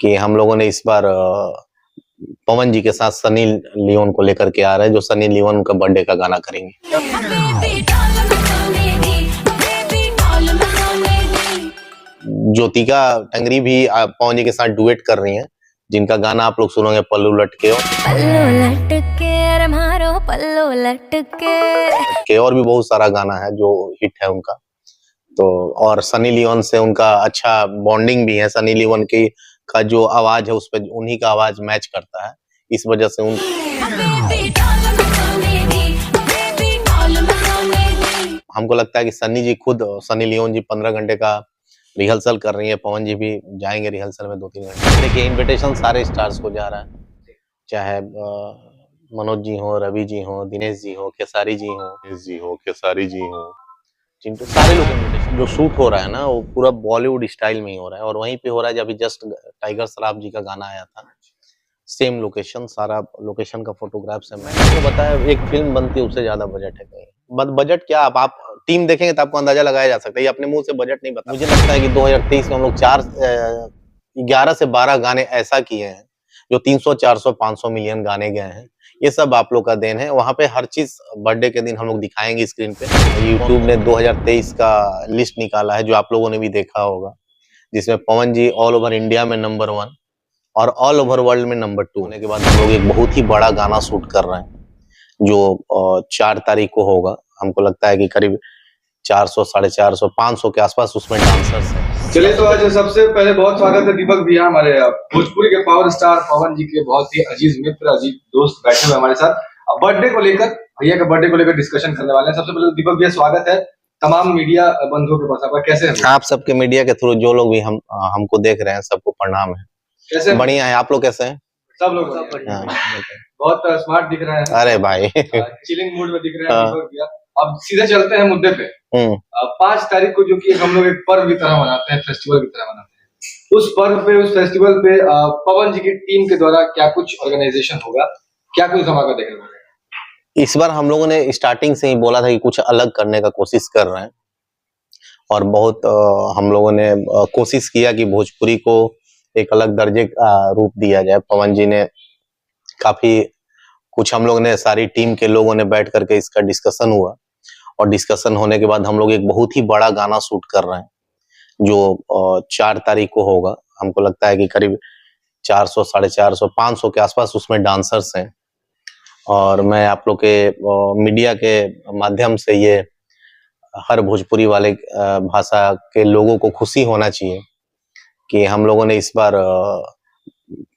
कि हम लोगों ने इस बार पवन जी के साथ सनी लियोन को लेकर के आ रहे हैं, जो सनी लियोन का बर्थडे का गाना करेंगे। ज्योतिका टंगरी भी पवन जी के साथ डुएट कर रही हैं, जिनका गाना आप लोग सुनोगे पल्लू लटके और भी बहुत सारा गाना है जो हिट है उनका। तो और सनी लियोन से उनका अच्छा बॉन्डिंग भी है। सनी लियोन की का जो आवाज है उस पे उन्हीं का आवाज मैच करता है, इस वजह से हमको लगता है कि सनी लियोन जी 15 घंटे का रिहर्सल कर रही है, पवन जी भी जाएंगे रिहर्सल में 2-3 घंटे। देखिए इनविटेशन सारे स्टार्स को जा रहा है, चाहे मनोज जी हो, रवि जी हो, दिनेश जी हो, खेसारी जी हो, चिंटू, सारे लोग इनविटेशन। जो शूट हो रहा है ना वो पूरा बॉलीवुड स्टाइल में ही हो रहा है, और वहीं पे हो रहा है जब जस्ट टाइगर श्रॉफ जी का गाना आया था, सेम लोकेशन, सारा लोकेशन का फोटोग्राफ्स है। मैंने आपको बताया एक फिल्म बनती है उससे ज्यादा बजट है कहीं। बजट क्या, आप टीम देखेंगे तो आपको अंदाजा लगाया जा सकता है, ये अपने मुंह से बजट नहीं बता। मुझे लगता है कि 2023 में हम लोग 11 से 12 गाने ऐसा किए हैं जो 300, 400, 500 मिलियन गाने गए हैं। ये सब आप लोग का देन है। वहाँ पे हर चीज बर्थडे के दिन हम लोग दिखाएंगे स्क्रीन पे। यूट्यूब ने 2023 का लिस्ट निकाला है जो आप लोगों ने भी देखा होगा, जिसमें पवन जी ऑल ओवर इंडिया में नंबर 1 और ऑल ओवर वर्ल्ड में नंबर 2 होने के बाद हम लोग एक बहुत ही बड़ा गाना शूट कर रहे हैं जो 4 तारीख को होगा। हमको लगता है कि करीब 400, 450, 500 के आसपास उसमें डांसर्स हैं। चलिए तो आज सबसे पहले बहुत स्वागत है दीपक भैया, हमारे भोजपुरी के पावर स्टार पवन जी के बहुत ही अजीज मित्र, अजीज दोस्त बैठे हुए हमारे साथ बर्थडे को लेकर, भैया के बर्थडे को लेकर डिस्कशन करने वाले हैं। सबसे पहले दीपक भैया स्वागत है तमाम मीडिया बंधुओं के पास। आपका कैसे है? आप सबके मीडिया के थ्रू जो लोग भी हमको देख रहे हैं सबको प्रणाम है। कैसे बढ़िया है, आप लोग कैसे हैं? सब लोग बहुत स्मार्ट दिख रहे हैं। अरे भाई चिलिंग मूड में दिख रहे हैं दीपक भैया। अब सीधे चलते हैं मुद्दे पे। 5 तारीख को जो कि हम लोग एक पर्व की तरह मनाते हैं, फेस्टिवल की तरह मनाते हैं, उस पर्व पे, उस फेस्टिवल पे पवन जी की टीम के द्वारा क्या कुछ ऑर्गेनाइजेशन होगा, क्या कुछ धमाका देखने को मिलेगा? इस बार हम लोगों ने स्टार्टिंग से ही बोला था कि कुछ अलग करने का कोशिश कर रहे हैं, और बहुत हम लोगों ने कोशिश किया कि भोजपुरी को एक अलग दर्जे का रूप दिया जाए। पवन जी ने काफी कुछ, हम लोग ने सारी टीम के लोगों ने बैठ करके इसका डिस्कशन हुआ, और डिस्कशन होने के बाद हम लोग एक बहुत ही बड़ा गाना शूट कर रहे हैं जो 4 तारीख को होगा। हमको लगता है कि करीब 400, 450, 500 के आसपास उसमें डांसर्स हैं। और मैं आप लोग के मीडिया के माध्यम से ये हर भोजपुरी वाले भाषा के लोगों को खुशी होना चाहिए कि हम लोगों ने इस बार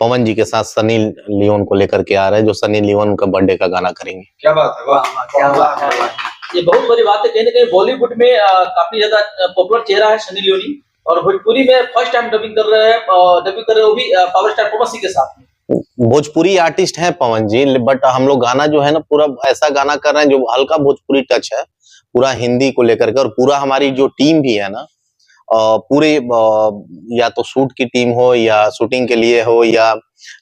पवन जी के साथ सनी लियोन को लेकर के आ रहे हैं, जो सनी लियोन का बर्थडे का गाना करेंगे। क्या बात है, वाह क्या बात है। ये बहुत बड़ी बात है। कहीं ना कहीं बॉलीवुड में काफी ज्यादा पॉपुलर चेहरा है सनी लियोनी, और भोजपुरी में फर्स्ट टाइम डबिंग कर रहे हैं, वो भी पावर स्टार पवन सिंह के साथ में। भोजपुरी आर्टिस्ट हैं पवन जी, बट हम लोग गाना जो है ना पूरा ऐसा गाना कर रहे हैं जो हल्का भोजपुरी टच है, पूरा हिंदी को लेकर के। और पूरा हमारी जो टीम भी है ना, पूरे या तो शूट की टीम हो या शूटिंग के लिए हो या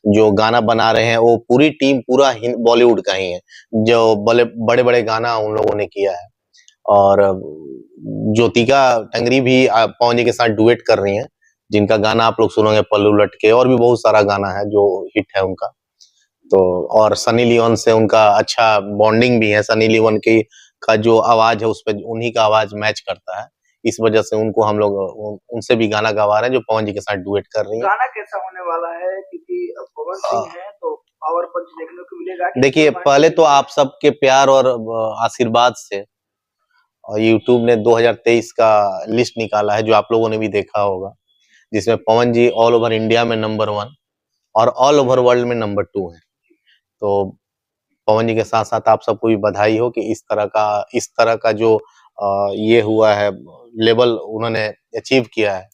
जो गाना बना रहे हैं, वो पूरी टीम पूरा बॉलीवुड का ही है, जो बड़े बड़े गाना उन लोगों ने किया है। और ज्योतिका टंगरी भी पवन जी के साथ डुएट कर रही हैं, जिनका गाना आप लोग सुनोगे पल्लू लटके, और भी बहुत सारा गाना है जो हिट है उनका। तो और सनी लियोन से उनका अच्छा बॉन्डिंग भी है। सनी लियोन की का जो आवाज है उस पे उन्हीं का आवाज मैच करता है, इस वजह से उनको हम लोग उनसे भी गाना गवा रहे हैं जो पवन जी के साथ डुएट कर रही है। गाना कैसा होने वाला है, क्योंकि पवन सिंह है तो पावर पंच देखने को मिलेगा? देखिए पहले तो आप सबके प्यार और आशीर्वाद से यूट्यूब ने 2023 का लिस्ट निकाला है जो आप लोगों ने भी देखा होगा, जिसमें पवन जी ऑल ओवर इंडिया में नंबर 1 और ऑल ओवर वर्ल्ड में नंबर 2 है। तो पवन जी के साथ साथ आप सबको भी बधाई हो कि इस तरह का जो ये हुआ है, लेवल उन्होंने अचीव किया है,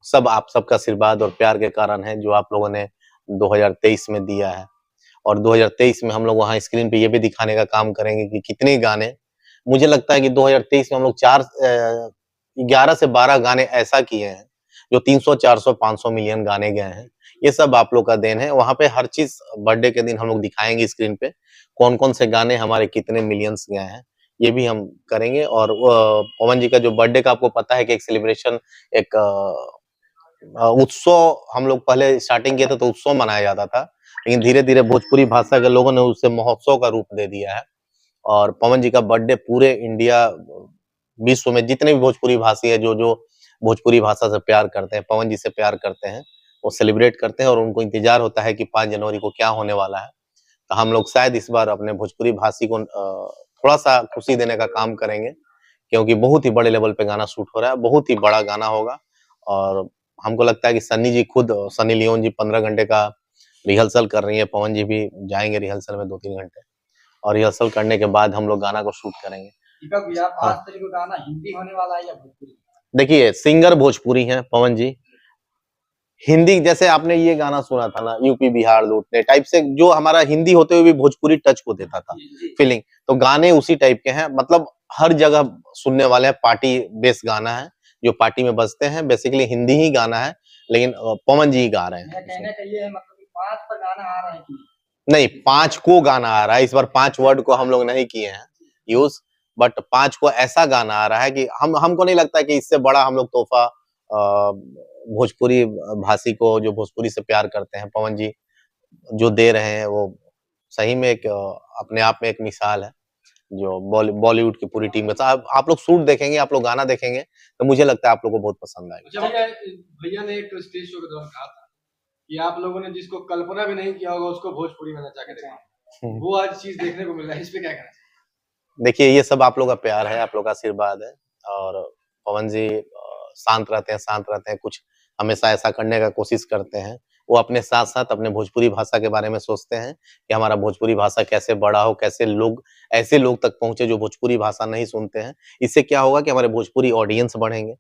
सब आप सबका आशीर्वाद और प्यार के कारण है जो आप लोगों ने 2023 में दिया है। और 2023 में हम लोग वहाँ स्क्रीन पे ये भी दिखाने का काम करेंगे कि कितने गाने, मुझे लगता है कि 2023 में हम लोग 11 से 12 गाने ऐसा किए हैं जो 300, 400, 500 मिलियन गाने गए हैं। ये सब आप लोग का देन है। वहाँ पे हर चीज बर्थडे के दिन हम लोग दिखाएंगे स्क्रीन पे, कौन कौन से गाने हमारे कितने मिलियंस गए हैं, ये भी हम करेंगे। और पवन जी का जो बर्थडे का आपको पता है कि एक सेलिब्रेशन, एक उत्सव हम लोग पहले स्टार्टिंग किए थे तो उत्सव मनाया जाता था, लेकिन धीरे-धीरे भोजपुरी भाषा के लोगों ने उसे महोत्सव का रूप दे दिया है। और पवन जी का बर्थडे पूरे इंडिया, विश्व में जितने भी भोजपुरी भाषी है, जो भोजपुरी भाषा से प्यार करते हैं, पवन जी से प्यार करते हैं, वो सेलिब्रेट करते हैं और उनको इंतजार होता है कि 5 जनवरी को क्या होने वाला है। तो हम लोग शायद इस बार अपने भोजपुरी भाषी को थोड़ा-सा खुशी देने का काम करेंगे, क्योंकि बहुत ही बड़े लेवल पे गाना शूट हो रहा है, बहुत ही बड़ा गाना होगा। और हमको लगता है कि सन्नी जी खुद, सनी लियोन जी 15 घंटे का रिहर्सल कर रही है, पवन जी भी जाएँगे रिहर्सल में 2-3 घंटे और रिहर्सल करने के बाद हम लोग गाना को शूट करेंगे। दीपक भैया, हाँ। 5 तारीख को गाना हिंदी होने वाला है या भोजपुरी? देखिए, सिंगर भोजपुरी हैं पवन जी। हिंदी जैसे आपने ये गाना सुना था ना, यूपी बिहार लूटने टाइप से, जो हमारा हिंदी होते हुए भी भोजपुरी टच को देता था, फीलिंग। तो गाने उसी टाइप के हैं, मतलब हर जगह सुनने वाले हैं, पार्टी बेस गाना है, जो पार्टी में बजते हैं, बेसिकली हिंदी ही गाना है, लेकिन पवन जी ही गा रहे मेरा हैं कहना उसमें। का ये है मतलब कि 5 पर गाना आ रहा है कि नहीं, 5 को गाना आ रहा है, इस बार 5 वर्ड को हम लोग नहीं किए हैं यूज़, बट 5 को ऐसा गाना आ रहा है कि हमको नहीं लगता कि इससे बड़ा हम लोग तोहफ़ा भोजपुरी भाषी को, जो भोजपुरी से प्यार करते हैं, पवन जी जो दे रहे हैं, वो सही में एक अपने आप में एक मिसाल है, जो बॉलीवुड की पूरी टीम के साथ आप लोग शूट देखेंगे, आप लोग गाना देखेंगे, तो मुझे लगता है आप लोगों को बहुत पसंद आएगा। अच्छा भैया, भैया ने एक स्टेज शो के दौरान कहा था कि आप लोगों ने जिसको कल्पना भी नहीं किया होगा उसको भोजपुरी में नचा के देखा। वो आज चीज देखने को मिल रहा है, इस पे क्या कहना चाहिए? देखिए, ये सब आप लोग का प्यार है, आप लोग का आशीर्वाद है और पवन जी शांत रहते हैं, कुछ हमेशा ऐसा करने का कोशिश करते हैं। वो अपने साथ-साथ अपने भोजपुरी भाषा के बारे में सोचते हैं कि हमारा भोजपुरी भाषा कैसे बड़ा हो, कैसे लोग ऐसे लोग तक पहुँचे जो भोजपुरी भाषा नहीं सुनते हैं। इससे क्या होगा कि हमारे भोजपुरी ऑडियंस बढ़ेंगे,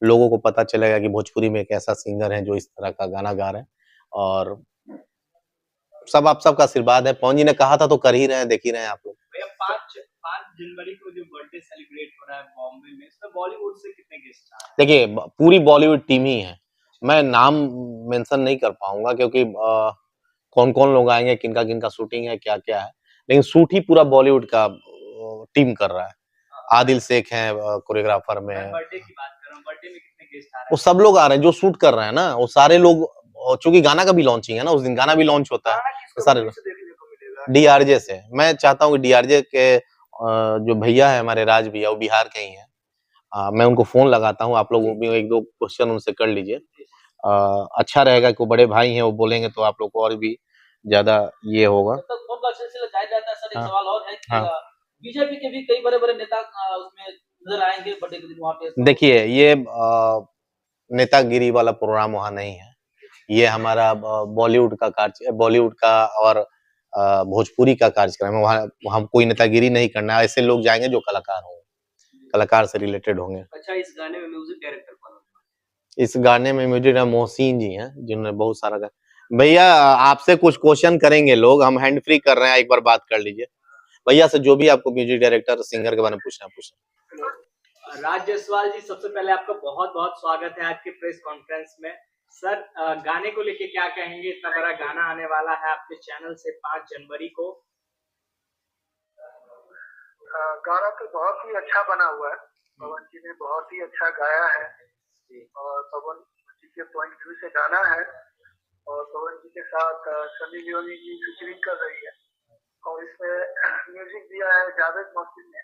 लोगों को पता चलेगा कि भोजपुरी में एक ऐसा सिंगर है जो इस तरह का गाना गा रहे हैं और सब आप सबका आशीर्वाद है। पवन जी ने कहा था तो कर ही रहे हैं, देख ही रहे हैं आप लोग। भैया 5 जनवरी को जो बर्थडे सेलिब्रेट हो रहा है बॉम्बे में, इसमें बॉलीवुड से कितने गेस्ट आ रहे देखिए, पूरी बॉलीवुड टीम ही है। मैं नाम मेंशन नहीं कर पाऊँगा क्योंकि कौन-कौन लोग आएँगे, किनका-किनका शूटिंग है, क्या-क्या है। लेकिन शूट ही पूरा बॉलीवुड का टीम कर रहा है। आदिल शेख हैं कोरियोग्राफर में। मैं बर्थडे की बात कर रहा हूँ, बर्थडे में कितने गेस्ट आ रहे वो सब लोग आ रहे हैं जो शूट कर रहे हैं ना, वो सारे लोग चूँकि गाना का भी लॉन्चिंग है ना, उस दिन गाना भी लॉन्च होता है। गाना तो किसको सारे मूवी लोग से देखने को मिलेगा? डीआरजे से। मैं चाहता हूँ कि डीआरजे के जो भैया हैं हमारे राज भैया, वो बिहार के ही हैं। मैं उनको फ़ोन लगाता हूँ, आप लोग भी 1-2 क्वेश्चन उनसे कर लीजिए। अच्छा रहेगा कि वो बड़े भाई हैं, वो बोलेंगे तो आप लोग को और भी ज़्यादा ये होगा। जब तक फोन का सिलसिला जारी रहता है, सर एक हाँ, सवाल और है कि हाँ। बीजेपी के भी कई बड़े-बड़े नेता उसमें नज़र आएँगे बर्थडे के दिन वहाँ पे। तो देखिए, ये नेतागिरी वाला प्रोग्राम वहाँ नहीं है। ये हमारा बॉलीवुड का और भोजपुरी का कार्यक्रम है। वहाँ हम कोई नेतागिरी नहीं करना है। ऐसे लोग जाएँगे जो कलाकार होंगे, कलाकार से रिलेटेड होंगे। अच्छा, इस गाने में म्यूजिक डायरेक्टर कौन होगा? इस गाने में म्यूजिक मोहसिन जी हैं, जिन्होंने बहुत सारा गा भैया आपसे कुछ क्वेश्चन करेंगे लोग, हम हैंड फ्री कर रहे हैं, एक बार बात कर लीजिए। भैया से जो भी आपको म्यूजिक डायरेक्टर, सिंगर के बारे में पूछना है, पूछें। राज जायसवाल जी, सबसे पहले आपका बहुत-बहुत स्वागत है आज के प्रेस कॉन्फ्रेंस में। सर, गाने को लेके क्या कहेंगे? इतना बड़ा गाना आने वाला है आपके चैनल से 5 जनवरी को। गाना तो बहुत ही अच्छा बना हुआ है। पवन जी ने बहुत ही अच्छा गाया है और पवन जी के पॉइंट व्यू से गाना है और पवन जी के साथ सनी लियोनी जी फीचरिंग कर रही है और इसमें म्यूजिक दिया है जावेद मोहसिन ने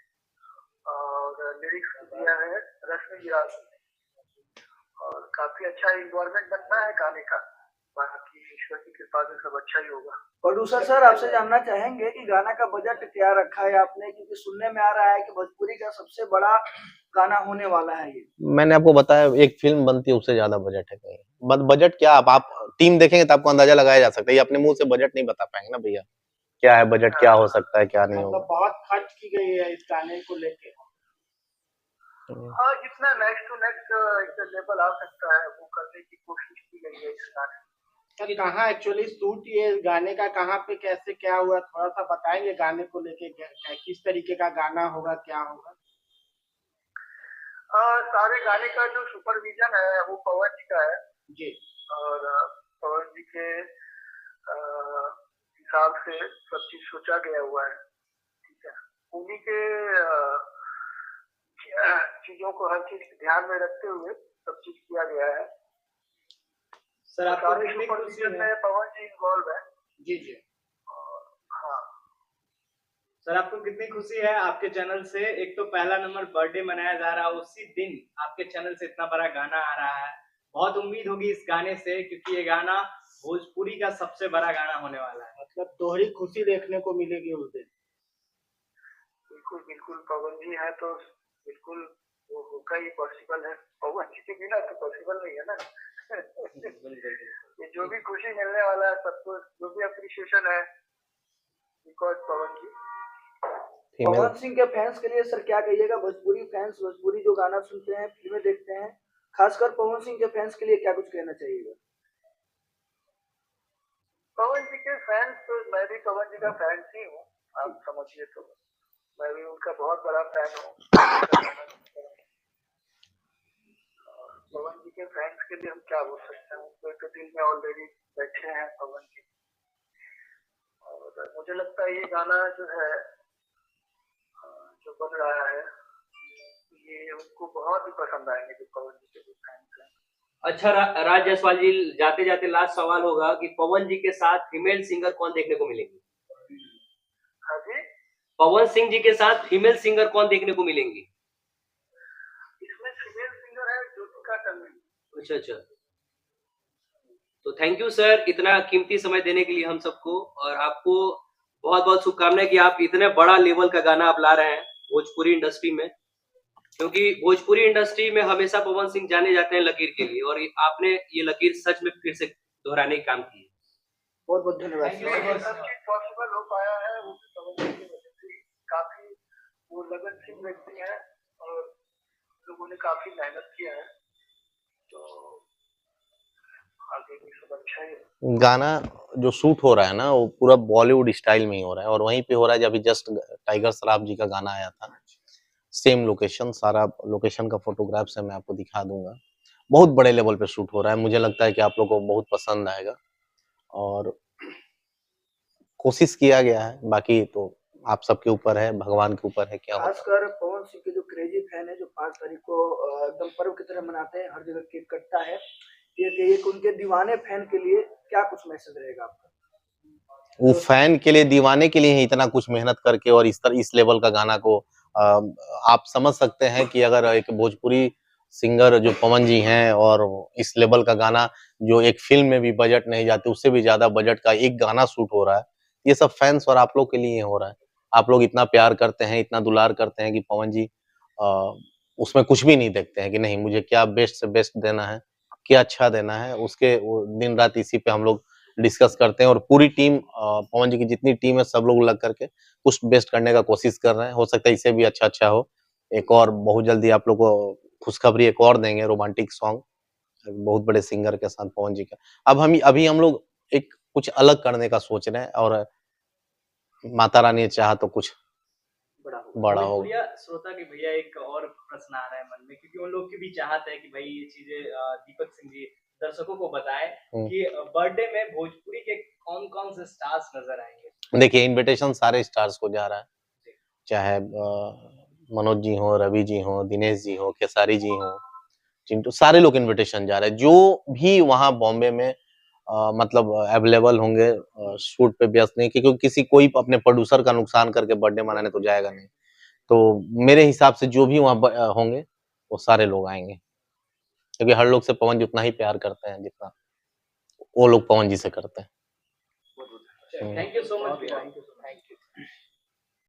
और लिरिक्स दिया है रश्मि गिराज ने और काफी अच्छा इन्वायरमेंट बनना है गाने का। बाकी ईश्वर की कृपा से सब अच्छा ही होगा। प्रोड्यूसर सर, आपसे जानना चाहेंगे कि गाना का बजट क्या रखा है आपने, क्योंकि सुनने में आ रहा है कि भोजपुरी का सबसे बड़ा गाना होने वाला है ये। मैंने आपको बताया एक फ़िल्म बनती है उससे ज़्यादा बजट है कहीं। बजट क्या आप टीम देखेंगे तो आपको अंदाज़ा लगाया जा सकता है। ये अपने मुँह से बजट नहीं बता पाएँगे ना भैया। क्या है बजट, क्या हो सकता है, क्या नहीं मतलब होगा। बहुत खर्च की गई है इस गाने को लेके। हाँ, जितना नेक्स्ट टू नेक्स्ट एक लेवल आ सकता है वो करने की कोशिश की गई है इस गाने में। सर, कहाँ एक्चुअली शूट ये गाने का कहाँ पे कैसे क्या हुआ, थोड़ा सा बताएंगे गाने को लेके, किस तरीके का गाना होगा, क्या होगा? सारे गाने का जो सुपरविजन है वो पवन जी का है जी। और पवन जी के हिसाब से सब चीज सोचा गया हुआ है। ठीक है, उन्हीं के चीजों को हर चीज ध्यान में रखते हुए सब चीज किया गया है सर आपको सारे कितनी सुपर खुशी सीजन है? में पवन जी इन्वॉल्व है। जी जी। हाँ, सर आपको कितनी खुशी है आपके चैनल से? एक तो पहला नंबर बर्थडे मनाया जा रहा है, उसी दिन आपके चैनल से इतना बड़ा गाना आ रहा है। बहुत उम्मीद होगी इस गाने से, क्योंकि ये गाना भोजपुरी का सबसे बड़ा गाना होने वाला है। मतलब दोहरी खुशी देखने को मिलेगी उस दिन। बिल्कुल बिल्कुल, पवन जी है तो बिल्कुल वो होगा ही, पॉसिबल है। पवन जी के बिना तो पॉसिबल नहीं है ना। ये जो भी खुशी मिलने वाला है सबको, जो भी अप्रिशिएशन है, बिकॉज पवन जी। पवन सिंह के फैंस के लिए सर क्या कहिएगा? भोजपुरी फैंस भोजपुरी जो गाना सुनते हैं, फिल्में देखते हैं, खासकर पवन सिंह के फैंस के लिए क्या कुछ कहना चाहिएगा? पवन जी के फैंस तो मैं भी पवन जी का फैन ही हूँ, आप समझिए। तो मैं भी उनका बहुत बड़ा फैन हूँ। पवन जी के फैंस के लिए हम क्या बोल सकते हैं, उनको तो दिल में ऑलरेडी बैठे हैं पवन जी। और मुझे लगता है ये गाना जो है जो बन रहा है, ये उनको बहुत ही पसंद आएंगे जो पवन जी के जो फैंस हैं। अच्छा राज जायसवाल जी, जाते जाते लास्ट सवाल होगा कि पवन जी के साथ फीमेल सिंगर कौन देखने को मिलेंगी? हाँ जी, पवन सिंह जी के साथ फीमेल सिंगर कौन देखने को मिलेंगी? इसमें फीमेल सिंगर है ज्योतिका टंडन। अच्छा अच्छा, तो थैंक यू सर इतना कीमती समय देने के लिए हम सबको, और आपको बहुत बहुत शुभकामनाएं कि आप इतने बड़ा लेवल का गाना आप ला रहे हैं भोजपुरी इंडस्ट्री में, क्योंकि भोजपुरी इंडस्ट्री में हमेशा पवन सिंह जाने जाते हैं लकीर के लिए, और आपने ये लकीर सच में फिर से दोहराने का काम किया। बहुत बहुत धन्यवाद ये सब चीज पॉसिबल हो पाया है वो भी पवन जी की वजह से। काफी वो लगनशील व्यक्ति है और लोगों ने काफी मेहनत किया है, तो आगे भी सब अच्छा ही है। गाना जो शूट हो रहा है ना वो पूरा बॉलीवुड स्टाइल में ही हो रहा है, और वहीं पे हो रहा है जब अभी जस्ट टाइगर श्रॉफ जी का गाना आया था, सेम लोकेशन, सारा लोकेशन का फोटोग्राफ्स है, मैं आपको दिखा दूंगा। बहुत बड़े लेवल पे शूट हो रहा है, मुझे लगता है कि आप लोगों को बहुत पसंद आएगा, और कोशिश किया गया है, बाकी तो आप सबके ऊपर है, भगवान के ऊपर है क्या होता है। खासकर पवन सिंह के जो क्रेजी फैन है, जो 5 तारीख को एकदम पर्व की तरह मनाते हैं, हर जगह केक कटता है, ये कहिए कि उनके दीवाने फैन के लिए क्या कुछ मैसेज रहेगा आपका? वो फैन के लिए, दीवाने के लिए ही इतना कुछ मेहनत करके और इस लेवल का गाना को आप समझ सकते हैं कि अगर एक भोजपुरी सिंगर जो पवन जी हैं और इस लेवल का गाना जो एक फिल्म में भी बजट नहीं जाती, उससे भी ज्यादा बजट का एक गाना शूट हो रहा है, ये सब फैंस और आप लोग के लिए हो रहा है। आप लोग इतना प्यार करते हैं, इतना दुलार करते हैं कि पवन जी उसमें कुछ भी नहीं देखते हैं कि नहीं मुझे क्या बेस्ट से बेस्ट देना है, क्या अच्छा देना है, उसके दिन रात इसी पे हम लोग डिस्कस करते हैं, और पूरी टीम पवन जी की जितनी टीम है सब लोग लग करके कुछ बेस्ट करने का कोशिश कर रहे हैं। हो सकता है इससे भी अच्छा हो। एक और बहुत जल्दी आप लोग को खुशखबरी एक और देंगे, रोमांटिक सॉन्ग बहुत बड़े सिंगर के साथ पवन जी का। अब अभी हम लोग एक कुछ अलग करने का सोच रहे हैं, और माता रानी ने चाहा तो कुछ बड़ा होगा। भैया श्रोता के भैया एक और प्रश्न आ रहा है मन में, क्योंकि उन लोग की भी चाहत है कि भाई ये चीजें दीपक सिंह जी दर्शकों को बताएं कि बर्थडे में भोजपुरी के कौन कौन से स्टार्स नजर आएंगे। देखिए इनविटेशन सारे स्टार्स को जा रहा है, चाहे मनोज जी हो, रवि जी हो, दिनेश जी हो, खेसारी जी हो, चिंटू, सारे लोग इनविटेशन जा रहे हैं। जो भी वहाँ बॉम्बे में मतलब अवेलेबल होंगे शूट पे व्यस्त नहीं, क्योंकि किसी कोई अपने प्रोड्यूसर का नुकसान करके बर्थडे मनाने तो जाएगा नहीं। तो मेरे हिसाब से जो भी वहाँ होंगे वो सारे लोग आएंगे, क्योंकि हर लोग से पवन जी उतना ही प्यार करते हैं जितना वो लोग पवन जी से करते हैं। थैंक यू सो मच भैया।